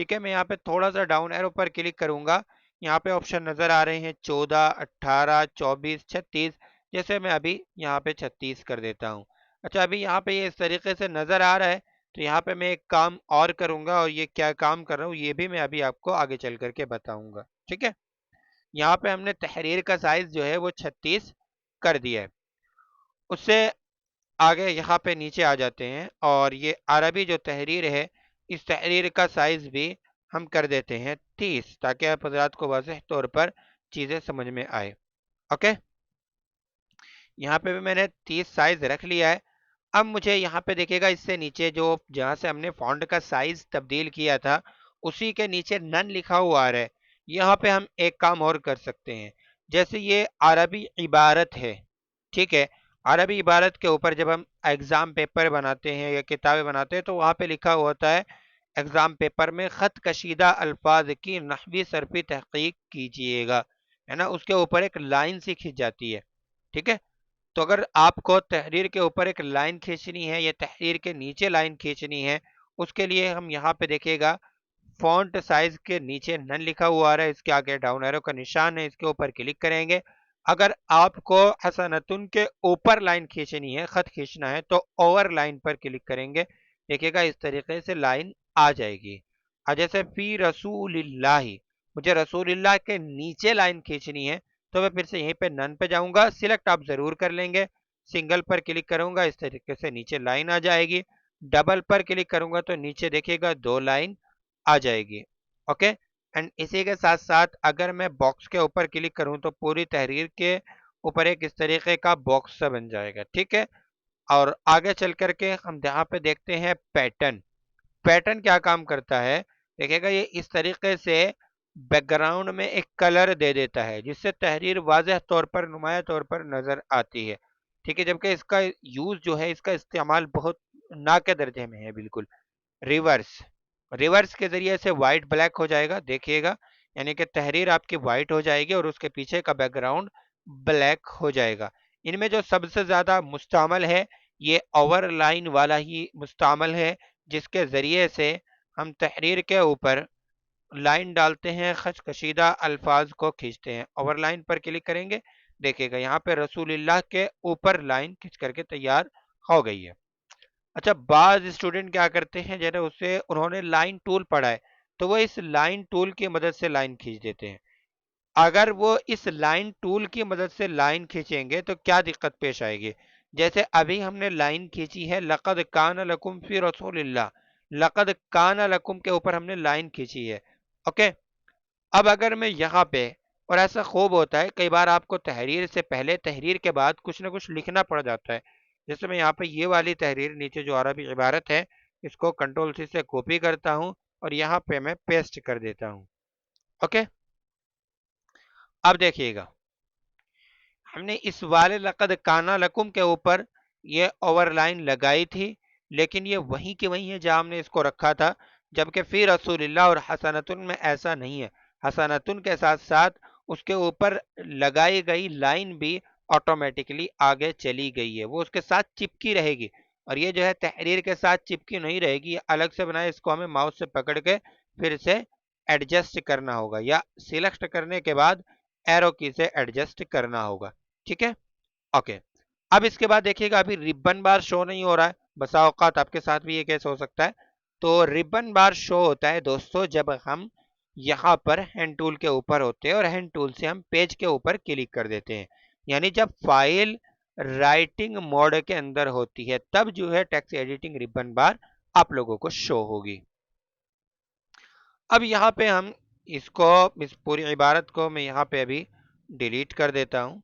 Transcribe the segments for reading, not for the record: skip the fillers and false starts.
ٹھیک ہے، میں یہاں پہ تھوڑا سا ڈاؤن ایرو پر کلک کروں گا، یہاں پہ آپشن نظر آ رہے ہیں 14، 18، 24، 36، جیسے میں ابھی یہاں پہ 36 کر دیتا ہوں۔ اچھا، ابھی یہاں پہ یہ اس طریقے سے نظر آ رہا ہے، تو یہاں پہ میں ایک کام اور کروں گا، اور یہ کیا کام کر رہا ہوں یہ بھی میں ابھی آپ کو آگے چل کر کے بتاؤں گا، ٹھیک ہے۔ یہاں پہ ہم نے تحریر کا سائز جو ہے وہ 36 کر دیا ہے، اس سے آگے یہاں پہ نیچے آ جاتے ہیں، اور یہ عربی جو تحریر ہے اس تحریر کا سائز بھی ہم کر دیتے ہیں 30، تاکہ آپ حضرات کو واضح طور پر چیزیں سمجھ میں آئے۔ اوکے، یہاں پہ بھی میں نے 30 سائز رکھ لیا ہے۔ اب مجھے یہاں پہ دیکھے گا اس سے نیچے جو جہاں سے ہم نے فونٹ کا سائز تبدیل کیا تھا اسی کے نیچے نن لکھا ہوا آ رہا ہے، یہاں پہ ہم ایک کام اور کر سکتے ہیں۔ جیسے یہ عربی عبارت ہے، ٹھیک ہے، عربی عبارت کے اوپر جب ہم ایگزام پیپر بناتے ہیں یا کتابیں بناتے ہیں تو وہاں پہ لکھا ہوا ہوتا ہے ایگزام پیپر میں خط کشیدہ الفاظ کی نحوی صرفی تحقیق کیجئے گا، ہے نا، اس کے اوپر ایک لائن سی کھنچ جاتی ہے، ٹھیک ہے۔ تو اگر آپ کو تحریر کے اوپر ایک لائن کھینچنی ہے یا تحریر کے نیچے لائن کھینچنی ہے، اس کے لیے ہم یہاں پہ دیکھے گا فونٹ سائز کے نیچے نن لکھا ہوا آ رہا ہے، اس کے آگے ڈاؤن ایرو کا نشان ہے، اس کے اوپر کلک کریں گے۔ اگر آپ کو حسنتن کے اوپر لائن کھینچنی ہے، خط کھینچنا ہے، تو اوور لائن پر کلک کریں گے، دیکھے گا اس طریقے سے لائن آ جائے گی۔ جیسے فی رسول اللہ، مجھے رسول اللہ کے نیچے لائن کھینچنی ہے، تو میں پھر سے یہیں پہ نن پہ جاؤں گا، سلیکٹ آپ ضرور کر لیں گے، سنگل پر کلک کروں گا، اس طریقے سے نیچے لائن آ جائے گی، ڈبل پر کلک کروں گا تو نیچے دیکھے گا 2 لائن آ جائے گی۔ اوکے، اینڈ اسی کے ساتھ ساتھ اگر میں باکس کے اوپر کلک کروں تو پوری تحریر کے اوپر ایک اس طریقے کا باکس سا بن جائے گا، ٹھیک ہے۔ اور آگے چل کر کے ہم یہاں پہ دیکھتے ہیں پیٹرن۔ پیٹرن کیا کام کرتا ہے، دیکھے گا یہ اس طریقے سے بیک گراؤنڈ میں ایک کلر دے دیتا ہے جس سے تحریر واضح طور پر نمایاں طور پر نظر آتی ہے، ٹھیک ہے، جبکہ اس کا یوز جو ہے، اس کا استعمال بہت نا کے درجے میں ہے بالکل۔ ریورس، ریورس کے ذریعے سے وائٹ بلیک ہو جائے گا، دیکھیے گا، یعنی کہ تحریر آپ کی وائٹ ہو جائے گی اور اس کے پیچھے کا بیک گراؤنڈ بلیک ہو جائے گا۔ ان میں جو سب سے زیادہ مستعمل ہے یہ اوور لائن والا ہی مستعمل ہے، جس کے ذریعے سے ہم تحریر کے اوپر لائن ڈالتے ہیں، خط کشیدہ الفاظ کو کھینچتے ہیں۔ اوور لائن پر کلک کریں گے، دیکھے گا یہاں پہ رسول اللہ کے اوپر لائن کھینچ کر کے تیار ہو گئی ہے۔ اچھا، بعض اسٹوڈنٹ کیا کرتے ہیں، جیسے اسے انہوں نے لائن ٹول پڑھا ہے تو وہ اس لائن ٹول کی مدد سے لائن کھینچ دیتے ہیں۔ اگر وہ اس لائن ٹول کی مدد سے لائن کھینچیں گے تو کیا دقت پیش آئے گی؟ جیسے ابھی ہم نے لائن کھینچی ہے لقد کان لکم فی رسول اللہ، لقد کان لکم کے اوپر ہم نے لائن کھینچی ہے، اوکے۔ اب اگر میں یہاں پہ، اور ایسا خوب ہوتا ہے کئی بار آپ کو تحریر سے پہلے تحریر کے بعد کچھ نہ کچھ لکھنا پڑ جاتا ہے، جیسے میں یہاں پہ یہ والی تحریر نیچے جو عربی عبارت ہے اس کو کنٹرول سی سے کاپی کرتا ہوں اور یہاں پہ میں پیسٹ کر دیتا ہوں، اوکے۔ اب دیکھیے گا ہم نے اس والے لقد کانا لکم کے اوپر یہ اوور لائن لگائی تھی، لیکن یہ وہیں کی وہیں ہے جہاں ہم نے اس کو رکھا تھا، جبکہ فی رسول اللہ اور حسنتن میں ایسا نہیں ہے۔ حسنتن کے ساتھ ساتھ اس کے اوپر لگائی گئی لائن بھی آٹومیٹکلی آگے چلی گئی ہے، وہ اس کے ساتھ چپکی رہے گی، اور یہ جو ہے تحریر کے ساتھ چپکی نہیں رہے گی، یہ الگ سے بنائے، اس کو ہمیں ماؤس سے پکڑ کے پھر سے ایڈجسٹ کرنا ہوگا، یا سلیکٹ کرنے کے بعد ایرو کی سے ایڈجسٹ کرنا ہوگا، ٹھیک ہے، اوکے۔ اب اس کے بعد دیکھیے گا ابھی ربن بار شو نہیں ہو رہا ہے، بسا اوقات آپ کے ساتھ بھی یہ کیس ہو سکتا ہے۔ تو ربن بار شو ہوتا ہے دوستو جب ہم یہاں پر ہینڈ ٹول کے اوپر ہوتے ہیں اور ہینڈ ٹول سے ہم پیج کے اوپر کلک کر دیتے ہیں، یعنی جب فائل رائٹنگ موڈ کے اندر ہوتی ہے تب جو ہے ٹیکسٹ ایڈیٹنگ ربن بار آپ لوگوں کو شو ہوگی۔ اب یہاں پہ ہم اس کو، اس پوری عبارت کو میں یہاں پہ ابھی ڈیلیٹ کر دیتا ہوں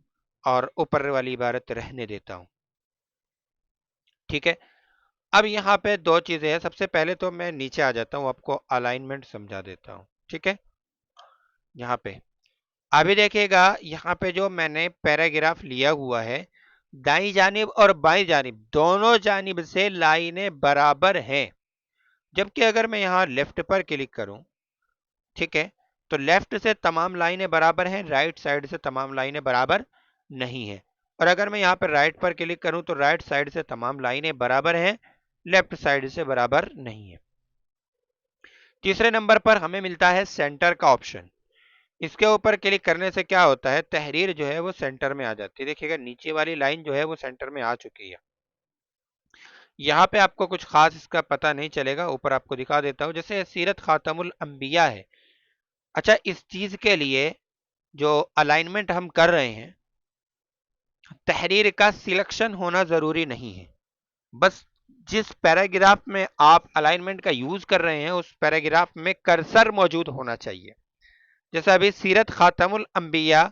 اور اوپر والی عبارت رہنے دیتا ہوں، ٹھیک ہے۔ اب یہاں پہ 2 چیزیں ہیں، سب سے پہلے تو میں نیچے آ جاتا ہوں، آپ کو الائنمنٹ سمجھا دیتا ہوں، ٹھیک ہے۔ یہاں پہ ابھی دیکھیے گا یہاں پہ جو میں نے پیراگراف لیا ہوا ہے، دائیں جانب اور بائیں جانب دونوں جانب سے لائنیں برابر ہیں، جبکہ اگر میں یہاں لیفٹ پر کلک کروں، ٹھیک ہے، تو لیفٹ سے تمام لائنیں برابر ہیں، رائٹ سائڈ سے تمام لائنیں برابر نہیں ہیں، اور اگر میں یہاں پر رائٹ پر کلک کروں تو رائٹ سائڈ سے تمام لائنیں برابر ہیں، لیفٹ سائڈ سے برابر نہیں ہے، تیسرے نمبر پر ہمیں ملتا ہے سینٹر کا آپشن. اس کے اوپر کلک کرنے سے کیا ہوتا ہے، تحریر جو ہے وہ سینٹر میں آ جاتی ہے. دیکھیے گا نیچے والی لائن جو ہے وہ سینٹر میں آ چکی ہے. یہاں پہ آپ کو کچھ خاص اس کا پتہ نہیں چلے گا، اوپر آپ کو دکھا دیتا ہوں. جیسے سیرت خاتم الانبیاء ہے. اچھا، اس چیز کے لیے جو الائنمنٹ ہم کر رہے ہیں، تحریر کا سلیکشن ہونا ضروری نہیں ہے. بس جس پیراگراف میں آپ الائنمنٹ کا یوز کر رہے ہیں اس پیراگراف میں کرسر موجود ہونا چاہیے. جیسا ابھی سیرت خاتم الانبیاء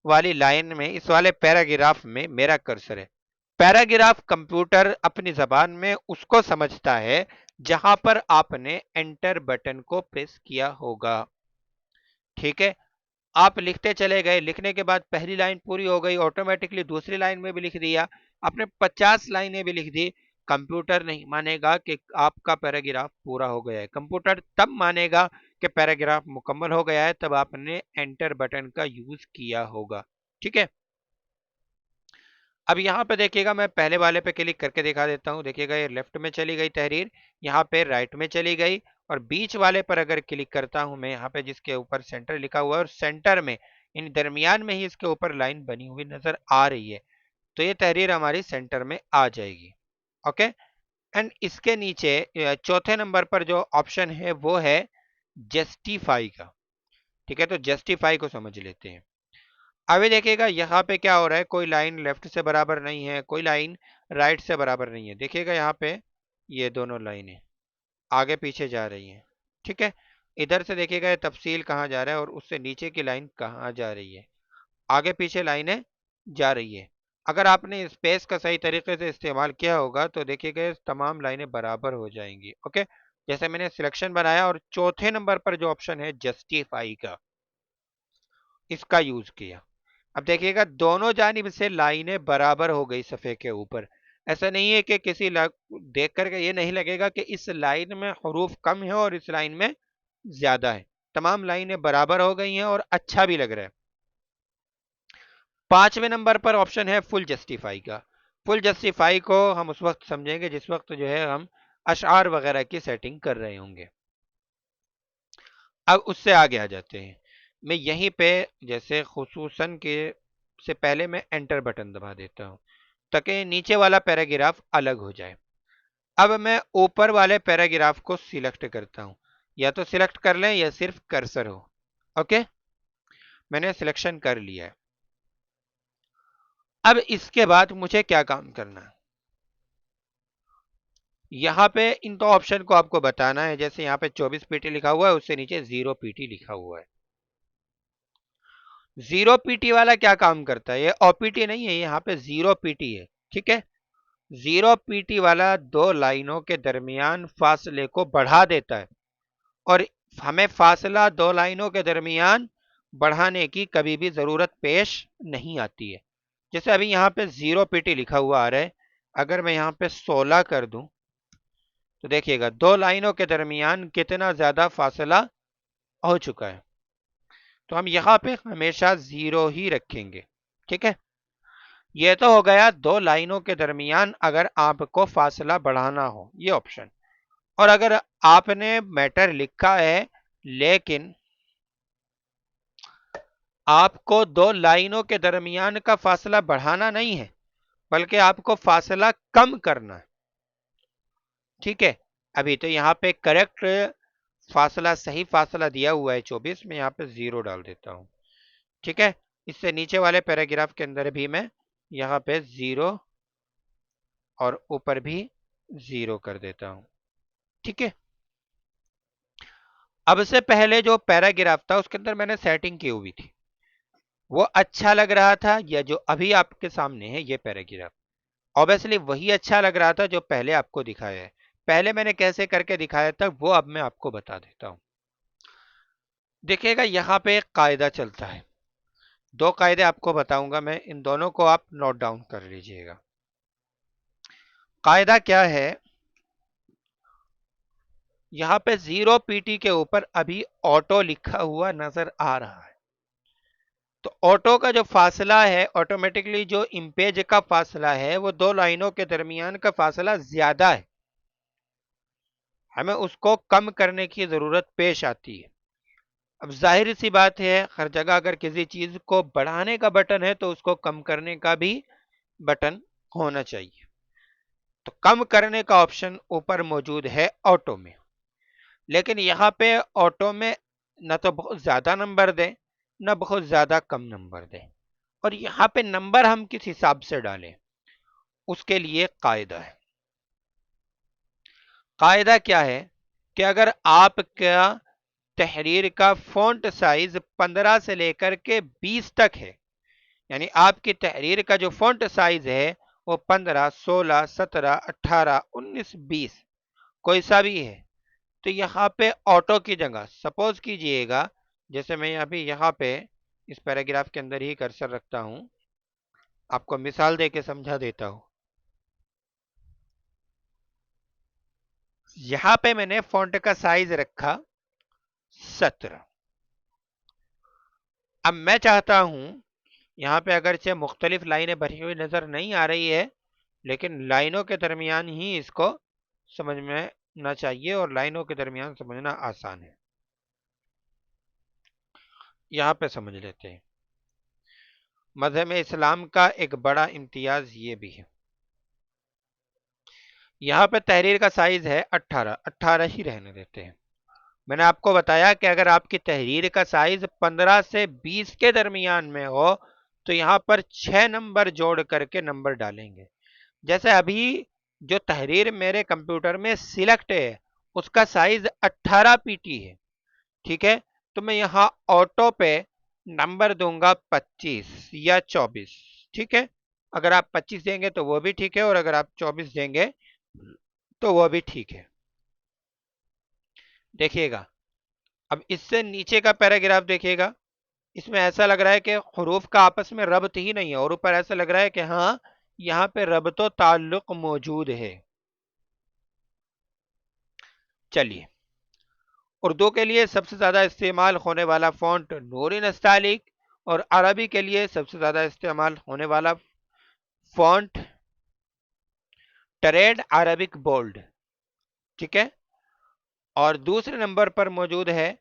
والی لائن میں، اس والے پیراگراف میں میرا کرسر ہے. پیراگراف کمپیوٹر اپنی زبان میں اس کو سمجھتا ہے جہاں پر آپ نے انٹر بٹن کو پریس کیا ہوگا. ٹھیک ہے، آپ لکھتے چلے گئے، لکھنے کے بعد پہلی لائن پوری ہو گئی، آٹومیٹکلی دوسری لائن میں بھی لکھ دیا، آپ نے 50 لائنیں بھی لکھ دی. کمپیوٹر نہیں مانے گا کہ آپ کا پیراگراف پورا ہو گیا ہے. کمپیوٹر تب مانے گا کہ پیراگراف مکمل ہو گیا ہے تب آپ نے انٹر بٹن کا یوز کیا ہوگا. ٹھیک ہے، اب یہاں پہ دیکھیے گا، میں پہلے والے پہ کلک کر کے دکھا دیتا ہوں. دیکھیے گا یہ لیفٹ میں چلی گئی تحریر، یہاں پہ رائٹ میں چلی گئی، اور بیچ والے پر اگر کلک کرتا ہوں میں، یہاں پہ جس کے اوپر سینٹر لکھا ہوا ہے اور سینٹر میں ان درمیان میں ہی اس کے اوپر لائن بنی ہوئی نظر آ رہی ہے، تو یہ تحریر ہماری سینٹر میں آ جائے گی. اوکے، اینڈ اس کے نیچے چوتھے نمبر پر جو آپشن ہے وہ ہے جسٹیفائی کا. ٹھیک ہے، تو جسٹیفائی کو سمجھ لیتے ہیں. ابھی دیکھیے گا یہاں پہ کیا ہو رہا ہے، کوئی لائن لیفٹ سے برابر نہیں ہے، کوئی لائن رائٹ سے برابر نہیں ہے. دیکھیے گا یہاں پہ یہ دونوں لائنیں آگے پیچھے جا رہی ہیں. ٹھیک ہے، ادھر سے دیکھیے گا یہ تفصیل کہاں جا رہا ہے اور اس سے نیچے کی لائن کہاں جا رہی ہے. آگے پیچھے لائنیں جا رہی ہے. اگر آپ نے اسپیس کا صحیح طریقے سے استعمال کیا ہوگا تو دیکھیے گا تمام لائنیں برابر ہو جائیں گی. اوکے، جیسے میں نے سلیکشن بنایا اور چوتھے نمبر پر جو آپشن ہے جسٹیفائی کا، اس کا یوز کیا. اب دیکھیے گا دونوں جانب سے لائنیں برابر ہو گئی صفحے کے اوپر. ایسا نہیں ہے کہ کسی دیکھ کر کے یہ نہیں لگے گا کہ اس لائن میں حروف کم ہے اور اس لائن میں زیادہ ہے. تمام لائنیں برابر ہو گئی ہیں اور اچھا بھی لگ رہا ہے. پانچویں نمبر پر آپشن ہے فل جسٹیفائی کا. فل جسٹیفائی کو ہم اس وقت سمجھیں گے جس وقت جو ہے ہم اشعار وغیرہ کی سیٹنگ کر رہے ہوں گے. اب اس سے آگے آ جاتے ہیں. میں یہیں پہ جیسے خصوصاً کے سے پہلے میں انٹر بٹن دبا دیتا ہوں تاکہ نیچے والا پیراگراف الگ ہو جائے. اب میں اوپر والے پیراگراف کو سلیکٹ کرتا ہوں. یا تو سلیکٹ کر لیں یا صرف کرسر ہو. اوکے، میں نے سلیکشن کر لیا ہے. اب اس کے بعد مجھے کیا کام کرنا ہے، یہاں پہ ان دو آپشن کو آپ کو بتانا ہے. جیسے یہاں پہ 24 پی ٹی لکھا ہوا ہے، اس سے نیچے 0 پی ٹی لکھا ہوا ہے. 0 پی ٹی والا کیا کام کرتا ہے، یہ او پی ٹی نہیں ہے، یہاں پہ 0 پی ٹی ہے. ٹھیک ہے، 0 پی ٹی والا دو لائنوں کے درمیان فاصلے کو بڑھا دیتا ہے، اور ہمیں فاصلہ دو لائنوں کے درمیان بڑھانے کی کبھی بھی ضرورت پیش نہیں آتی ہے. جیسے ابھی یہاں پہ 0 پی ٹی لکھا ہوا آ رہا ہے، اگر میں یہاں پہ 16 کر دوں تو دیکھیے گا دو لائنوں کے درمیان کتنا زیادہ فاصلہ ہو چکا ہے. تو ہم یہاں پہ ہمیشہ 0 ہی رکھیں گے. ٹھیک ہے، یہ تو ہو گیا دو لائنوں کے درمیان اگر آپ کو فاصلہ بڑھانا ہو یہ آپشن. اور اگر آپ نے میٹر لکھا ہے لیکن آپ کو دو لائنوں کے درمیان کا فاصلہ بڑھانا نہیں ہے بلکہ آپ کو فاصلہ کم کرنا ہے. ٹھیک ہے، ابھی تو یہاں پہ کریکٹ فاصلہ، صحیح فاصلہ دیا ہوا ہے 24، میں یہاں پہ 0 ڈال دیتا ہوں. ٹھیک ہے، اس سے نیچے والے پیراگراف کے اندر بھی میں یہاں پہ 0 اور اوپر بھی 0 کر دیتا ہوں. ٹھیک ہے، اب سے پہلے جو پیراگراف تھا اس کے اندر میں نے سیٹنگ کی ہوئی تھی، وہ اچھا لگ رہا تھا یا جو ابھی آپ کے سامنے ہے یہ پیراگراف، اوبیسلی وہی اچھا لگ رہا تھا جو پہلے آپ کو دکھایا ہے. پہلے میں نے کیسے کر کے دکھایا تھا وہ اب میں آپ کو بتا دیتا ہوں. دیکھیے گا یہاں پہ ایک قاعدہ چلتا ہے، دو قاعدے آپ کو بتاؤں گا میں، ان دونوں کو آپ نوٹ ڈاؤن کر لیجئے گا. قاعدہ کیا ہے، یہاں پہ 0 پی ٹی کے اوپر ابھی آٹو لکھا ہوا نظر آ رہا ہے، تو آٹو کا جو فاصلہ ہے آٹومیٹکلی جو امپیج کا فاصلہ ہے وہ دو لائنوں کے درمیان کا فاصلہ زیادہ ہے. ہمیں اس کو کم کرنے کی ضرورت پیش آتی ہے۔ اب ظاہر سی بات ہے، ہر جگہ اگر کسی چیز کو بڑھانے کا بٹن ہے تو اس کو کم کرنے کا بھی بٹن ہونا چاہیے۔ تو کم کرنے کا آپشن اوپر موجود ہے آٹو میں، لیکن یہاں پہ آٹو میں نہ تو بہت زیادہ نمبر دیں نہ بہت زیادہ کم نمبر دیں، اور یہاں پہ نمبر ہم کس حساب سے ڈالیں اس کے لیے قاعدہ ہے۔ قاعدہ کیا ہے کہ اگر آپ کا تحریر کا فونٹ سائز 15 سے لے کر کے 20 تک ہے، یعنی آپ کی تحریر کا جو فونٹ سائز ہے وہ 15، 16، 17، 18، 19، 20 کوئی سا بھی ہے، تو یہاں پہ آٹو کی جگہ سپوز کیجئے گا، جیسے میں ابھی یہاں پہ اس پیراگراف کے اندر ہی کرسر رکھتا ہوں، آپ کو مثال دے کے سمجھا دیتا ہوں۔ یہاں پہ میں نے فونٹ کا سائز رکھا 17۔ اب میں چاہتا ہوں یہاں پہ اگرچہ مختلف لائنیں بھری ہوئی نظر نہیں آ رہی ہے، لیکن لائنوں کے درمیان ہی اس کو سمجھ میں نہ چاہیے، اور لائنوں کے درمیان سمجھنا آسان ہے۔ یہاں پہ سمجھ لیتے ہیں، مذہب اسلام کا ایک بڑا امتیاز یہ بھی ہے، یہاں پہ تحریر کا سائز ہے 18 ہی رہنے دیتے ہیں۔ میں نے آپ کو بتایا کہ اگر آپ کی تحریر کا سائز 15 سے 20 کے درمیان میں ہو تو یہاں پر 6 نمبر جوڑ کر کے نمبر ڈالیں گے۔ جیسے ابھی جو تحریر میرے کمپیوٹر میں سلیکٹ ہے اس کا سائز 18 پی ٹی ہے، ٹھیک ہے، تو میں یہاں آٹو پہ نمبر دوں گا 25 یا 24، ٹھیک ہے۔ اگر آپ 25 دیں گے تو وہ بھی ٹھیک ہے، اور اگر آپ 24 دیں گے تو وہ بھی ٹھیک ہے۔ دیکھیے گا، اب اس سے نیچے کا پیراگراف دیکھیے گا، اس میں ایسا لگ رہا ہے کہ حروف کا آپس میں ربط ہی نہیں ہے، اور اوپر ایسا لگ رہا ہے کہ ہاں یہاں پہ ربط و تعلق موجود ہے۔ چلیے، اردو کے لیے سب سے زیادہ استعمال ہونے والا فونٹ نور نستعلیق، اور عربی کے لیے سب سے زیادہ استعمال ہونے والا فونٹ ٹریڈ عربک بولڈ، ٹھیک ہے، اور دوسرے نمبر پر موجود ہے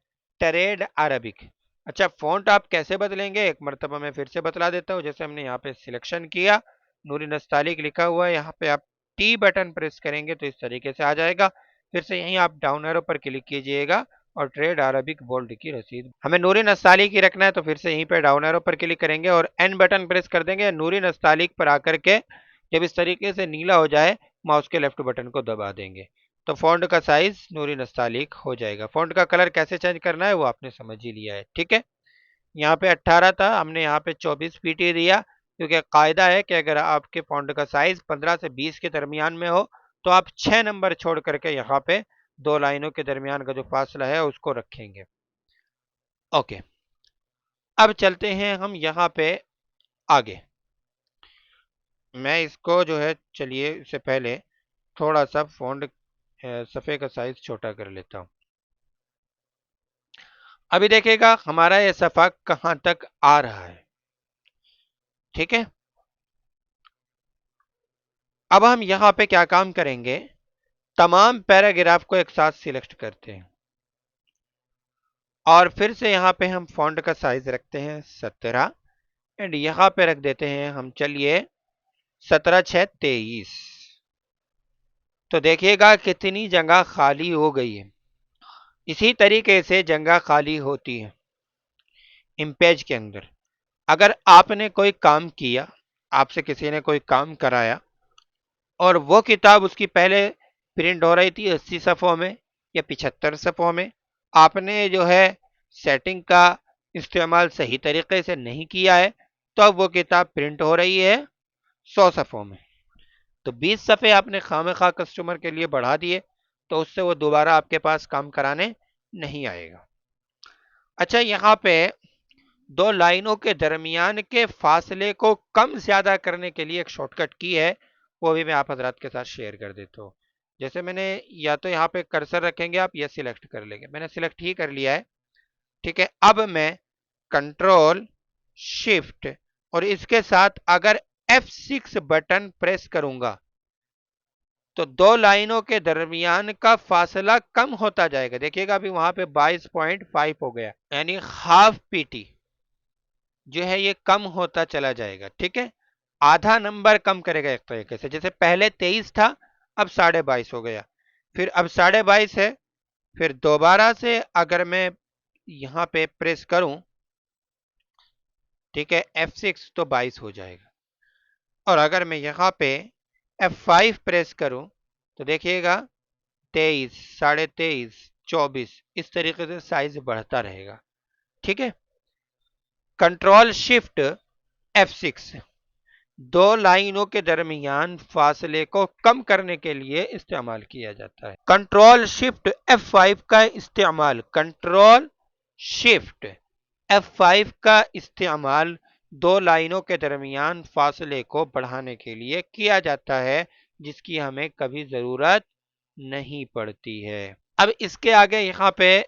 ٹریڈ عربک۔ اچھا، فونٹ آپ کیسے بدلیں گے ایک مرتبہ میں پھر سے بتلا دیتا ہوں۔ جیسے ہم نے یہاں پہ سلیکشن کیا، نوری نستعلیق لکھا ہوا ہے، یہاں پہ آپ ٹی بٹن پریس کریں گے تو اس طریقے سے آ جائے گا۔ پھر سے یہیں آپ ڈاؤن ایرو پر کلک کیجئے گا اور ٹریڈ عربک بولڈ کی رسید، ہمیں نوری نستعلیق ہی رکھنا ہے تو پھر سے یہیں پہ ڈاؤن ایرو پر کلک کریں گے اور این بٹن پریس کر دیں گے۔ نوری نستعلیق پر آ کر کے جب اس طریقے سے نیلا ہو جائے، ماؤس کے لیفٹ بٹن کو دبا دیں گے تو فونٹ کا سائز نوری نستعلیق ہو جائے گا۔ فونٹ کا کلر کیسے چینج کرنا ہے وہ آپ نے سمجھ ہی لیا ہے، ٹھیک ہے۔ یہاں پہ 18 تھا، ہم نے یہاں پہ 24 پی ٹی دیا، کیونکہ قاعدہ ہے کہ اگر آپ کے فونٹ کا سائز 15 سے 20 کے درمیان میں ہو تو آپ 6 نمبر چھوڑ کر کے یہاں پہ دو لائنوں کے درمیان کا جو فاصلہ ہے اس کو رکھیں گے۔ اوکے، اب چلتے ہیں ہم یہاں پہ آگے۔ میں اس کو جو ہے، چلیے اس سے پہلے تھوڑا سا فونٹ صفحے کا سائز چھوٹا کر لیتا ہوں۔ ابھی دیکھے گا ہمارا یہ صفحہ کہاں تک آ رہا ہے، ٹھیک ہے۔ اب ہم یہاں پہ کیا کام کریں گے، تمام پیراگراف کو ایک ساتھ سلیکٹ کرتے ہیں، اور پھر سے یہاں پہ ہم فونٹ کا سائز رکھتے ہیں 17، اینڈ یہاں پہ رکھ دیتے ہیں ہم، چلیے 17×6=23۔ تو دیکھیے گا کتنی جگہ خالی ہو گئی ہے۔ اسی طریقے سے جگہ خالی ہوتی ہے امیج کے اندر۔ اگر آپ نے کوئی کام کیا، آپ سے کسی نے کوئی کام کرایا، اور وہ کتاب اس کی پہلے پرنٹ ہو رہی تھی 80 صفحوں میں یا 75 صفحوں میں، آپ نے جو ہے سیٹنگ کا استعمال صحیح طریقے سے نہیں کیا ہے، تو اب وہ کتاب پرنٹ ہو رہی ہے 100 صفحوں میں، تو 20 صفحے آپ نے خواہ خواہ کسٹمر کے لیے بڑھا دیے، تو اس سے وہ دوبارہ آپ کے پاس کام کرانے نہیں آئے گا۔ اچھا، یہاں پہ دو لائنوں کے درمیان کے فاصلے کو کم زیادہ کرنے کے لیے ایک شارٹ کٹ کی ہے، وہ بھی میں آپ حضرات کے ساتھ شیئر کر دیتا ہوں۔ جیسے میں نے یا تو یہاں پہ کرسر رکھیں گے آپ، یا سلیکٹ کر لیں گے، میں نے سلیکٹ ہی کر لیا ہے، ٹھیک ہے۔ اب میں کنٹرول شفٹ اور اس کے ساتھ اگر F6 بٹن پریس کروں گا تو دو لائنوں کے درمیان کا فاصلہ کم ہوتا جائے گا. دیکھیے گا ابھی وہاں پہ 22.5 ہو گیا, یعنی ہاف پی ٹی جو ہے یہ کم ہوتا چلا جائے گا. ٹھیک ہے, آدھا نمبر کم کرے گا ایک طریقے سے. جیسے پہلے 23 تھا, اب 22.5 ہو گیا, پھر اب 22.5 ہے, پھر دوبارہ سے اگر میں یہاں پہ پریس کروں, ٹھیک ہے, F6 تو 22 ہو جائے گا. اور اگر میں یہاں پہ F5 پریس کروں تو دیکھیے گا 23, 23.5, 24, اس طریقے سے سائز بڑھتا رہے گا. ٹھیک ہے, کنٹرول شفٹ F6 دو لائنوں کے درمیان فاصلے کو کم کرنے کے لیے استعمال کیا جاتا ہے. کنٹرول شفٹ F5 کا استعمال, کنٹرول شفٹ F5 کا استعمال دو لائنوں کے درمیان فاصلے کو بڑھانے کے لیے کیا جاتا ہے, جس کی ہمیں کبھی ضرورت نہیں پڑتی ہے. اب اس کے آگے یہاں پہ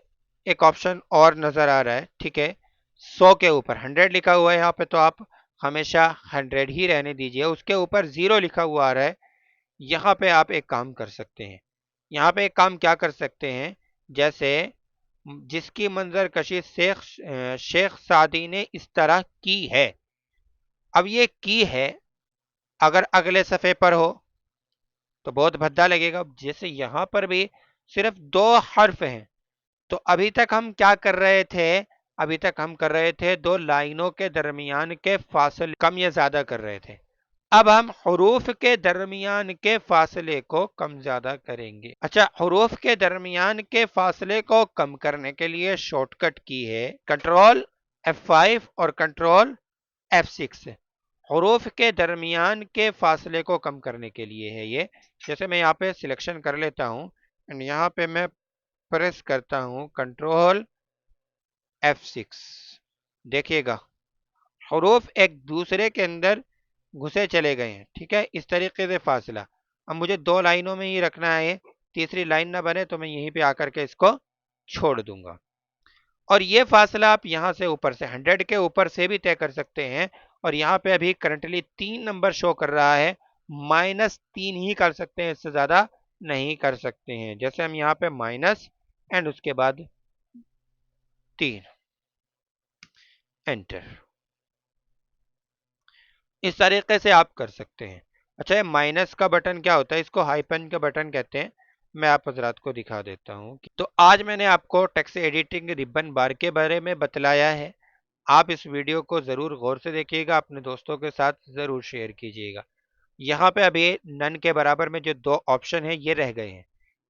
ایک آپشن اور نظر آ رہا ہے. ٹھیک ہے, 100 کے اوپر 100 لکھا ہوا ہے یہاں پہ, تو آپ ہمیشہ 100 ہی رہنے دیجئے. اس کے اوپر 0 لکھا ہوا آ رہا ہے, یہاں پہ آپ ایک کام کر سکتے ہیں. یہاں پہ ایک کام کیا کر سکتے ہیں, جیسے جس کی منظر کشی شیخ سعدی نے اس طرح کی ہے. اب یہ کی ہے اگر اگلے صفحے پر ہو تو بہت بھدا لگے گا. جیسے یہاں پر بھی صرف 2 حرف ہیں, تو ابھی تک ہم کیا کر رہے تھے, ابھی تک ہم کر رہے تھے دو لائنوں کے درمیان کے فاصلے کم یا زیادہ کر رہے تھے. اب ہم حروف کے درمیان کے فاصلے کو کم زیادہ کریں گے. اچھا, حروف کے درمیان کے فاصلے کو کم کرنے کے لیے شارٹ کٹ کی ہے کنٹرول F5 اور کنٹرول F6. حروف کے درمیان کے فاصلے کو کم کرنے کے لیے ہے یہ. جیسے میں یہاں پہ سلیکشن کر لیتا ہوں, یہاں پہ میں پریس کرتا ہوں کنٹرول F6. دیکھیے گا حروف ایک دوسرے کے اندر گھسے چلے گئے ہیں. ٹھیک ہے, اس طریقے سے فاصلہ. اب مجھے 2 لائنوں میں ہی رکھنا ہے, تیسری لائن نہ بنے تو میں یہیں پہ آ کر کے اس کو چھوڑ دوں گا. اور یہ فاصلہ آپ یہاں سے اوپر سے 100 کے اوپر سے بھی طے کر سکتے ہیں. اور یہاں پہ ابھی کرنٹلی 3 نمبر شو کر رہا ہے, -3 ہی کر سکتے ہیں, اس سے زیادہ نہیں کر سکتے ہیں. جیسے ہم یہاں پہ مائنس اینڈ اس کے بعد 3 انٹر, اس طریقے سے آپ کر سکتے ہیں. اچھا, مائنس کا بٹن کیا ہوتا ہے, اس کو ہائپن کا بٹن کہتے ہیں. میں آپ حضرات کو دکھا دیتا ہوں. تو آج میں نے آپ کو ٹیکسٹ ایڈیٹنگ ربن بار کے بارے میں بتلایا ہے. آپ اس ویڈیو کو ضرور غور سے دیکھیے گا, اپنے دوستوں کے ساتھ ضرور شیئر کیجیے گا. یہاں پہ ابھی نن کے برابر میں جو 2 آپشن ہیں یہ رہ گئے ہیں,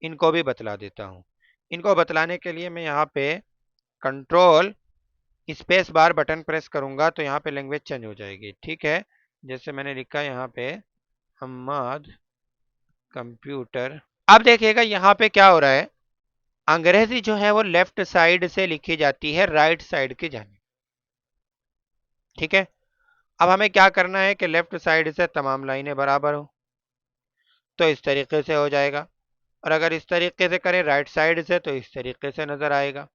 ان کو بھی بتلا دیتا ہوں. ان کو بتلانے کے لیے میں یہاں پہ کنٹرول اسپیس بار بٹن پریس کروں گا تو یہاں پہ لینگویج چینج ہو جائے گی. ٹھیک ہے, جیسے میں نے لکھا یہاں پہ حماد کمپیوٹر. اب دیکھیے گا یہاں پہ کیا ہو رہا ہے, انگریزی جو ہے وہ لیفٹ سائڈ سے لکھی جاتی ہے رائٹ سائڈ کی جانب. ٹھیک ہے, اب ہمیں کیا کرنا ہے کہ لیفٹ سائڈ سے تمام لائنیں برابر ہوں, تو اس طریقے سے ہو جائے گا. اور اگر اس طریقے سے کریں رائٹ سائڈ سے تو اس طریقے سے نظر آئے گا.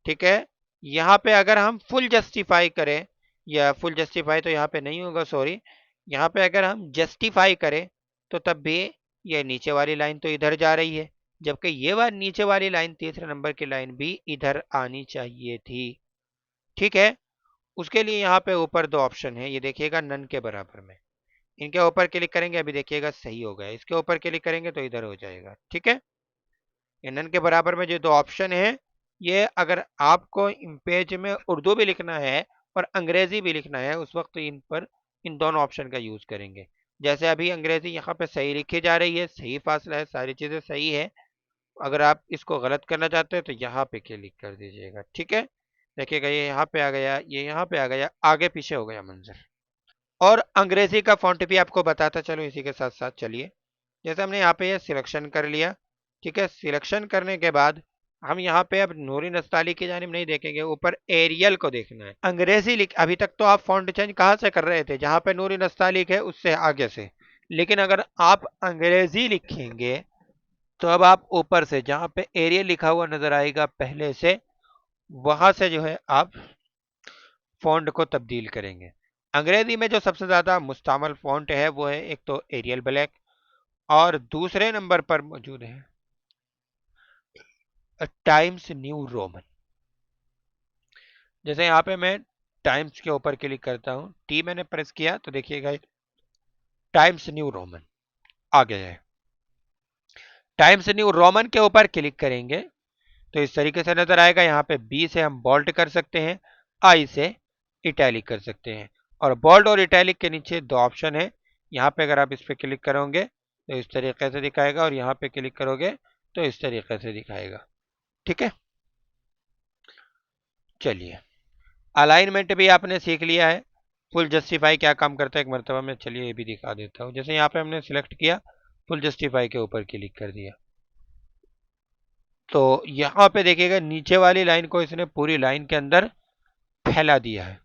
ٹھیک ہے, یہاں پہ اگر ہم فل جسٹیفائی کریں, یا فل جسٹیفائی تو یہاں پہ نہیں ہوگا, سوری, یہاں پہ اگر ہم جسٹیفائی کریں تو تب بھی یہ نیچے والی لائن تو ادھر جا رہی ہے, جبکہ یہ نیچے والی لائن تیسرے نمبر کی لائن بھی ادھر آنی چاہیے تھی. ٹھیک ہے, اس کے لیے یہاں پہ اوپر 2 آپشن ہیں, یہ دیکھیے گا نن کے برابر میں, ان کے اوپر کلک کریں گے, ابھی دیکھیے گا صحیح ہو گیا. اس کے اوپر کلک کریں گے تو ادھر ہو جائے گا. ٹھیک ہے, نن کے برابر میں جو 2 آپشن ہیں, یہ اگر آپ کو پیج میں اردو بھی لکھنا ہے اور انگریزی بھی لکھنا ہے, اس وقت ان دونوں آپشن کا یوز کریں گے. جیسے ابھی انگریزی یہاں پہ صحیح لکھی جا رہی ہے, صحیح فاصلہ ہے, ساری چیزیں صحیح ہے. اگر آپ اس کو غلط کرنا چاہتے ہیں تو یہاں پہ کلک کر دیجیے گا. ٹھیک ہے, دیکھیے گا یہ یہاں پہ آ گیا, یہ یہاں پہ آ گیا, آگے پیچھے ہو گیا منظر. اور انگریزی کا فونٹ بھی آپ کو بتاتا چلو اسی کے ساتھ ساتھ چلیے. جیسے ہم نے یہاں پہ یہ سلیکشن کر لیا. ٹھیک ہے, سلیکشن کرنے کے بعد ہم یہاں پہ اب نوری نستعلی کی جانب نہیں دیکھیں گے, اوپر ایریل کو دیکھنا ہے. انگریزی ابھی تک تو آپ فونٹ چینج کہاں سے کر رہے تھے, جہاں پہ نوری نستعلی ہے اس سے آگے سے, لیکن اگر آپ انگریزی لکھیں گے تو اب آپ اوپر سے جہاں پہ ایریل لکھا ہوا نظر آئے گا پہلے سے, وہاں سے جو ہے آپ فونٹ کو تبدیل کریں گے. انگریزی میں جو سب سے زیادہ مستعمل فونٹ ہے وہ ہے ایک تو ایریل بلیک, اور دوسرے نمبر پر موجود ہے ٹائمز نیو رومن. جیسے یہاں پہ میں ٹائمز کے اوپر کلک کرتا ہوں, ٹی میں نے پریس کیا تو دیکھیے گا ٹائمز نیو رومن آ گیا ہے. ٹائمز نیو رومن کے اوپر کلک کریں گے تو اس طریقے سے نظر آئے گا. یہاں پہ بی سے ہم بولڈ کر سکتے ہیں, آئی سے اٹیلک کر سکتے ہیں, اور بولڈ اور اٹیلک کے نیچے دو آپشن ہے. یہاں پہ اگر آپ اس پہ کلک کرو گے تو اس طریقے سے دکھائے گا, اور یہاں پہ کلک کرو گے تو اس طریقے سے دکھائے گا. ٹھیک ہے, چلیے الائنمنٹ بھی آپ نے سیکھ لیا ہے. فل جسٹیفائی کیا کام کرتا ہے ایک مرتبہ میں چلیے یہ بھی دکھا دیتا ہوں. جیسے یہاں پہ ہم نے سلیکٹ کیا, فل جسٹیفائی کے اوپر کلک کر دیا, تو یہاں پہ دیکھیے گا نیچے والی لائن کو اس نے پوری لائن کے اندر پھیلا دیا ہے.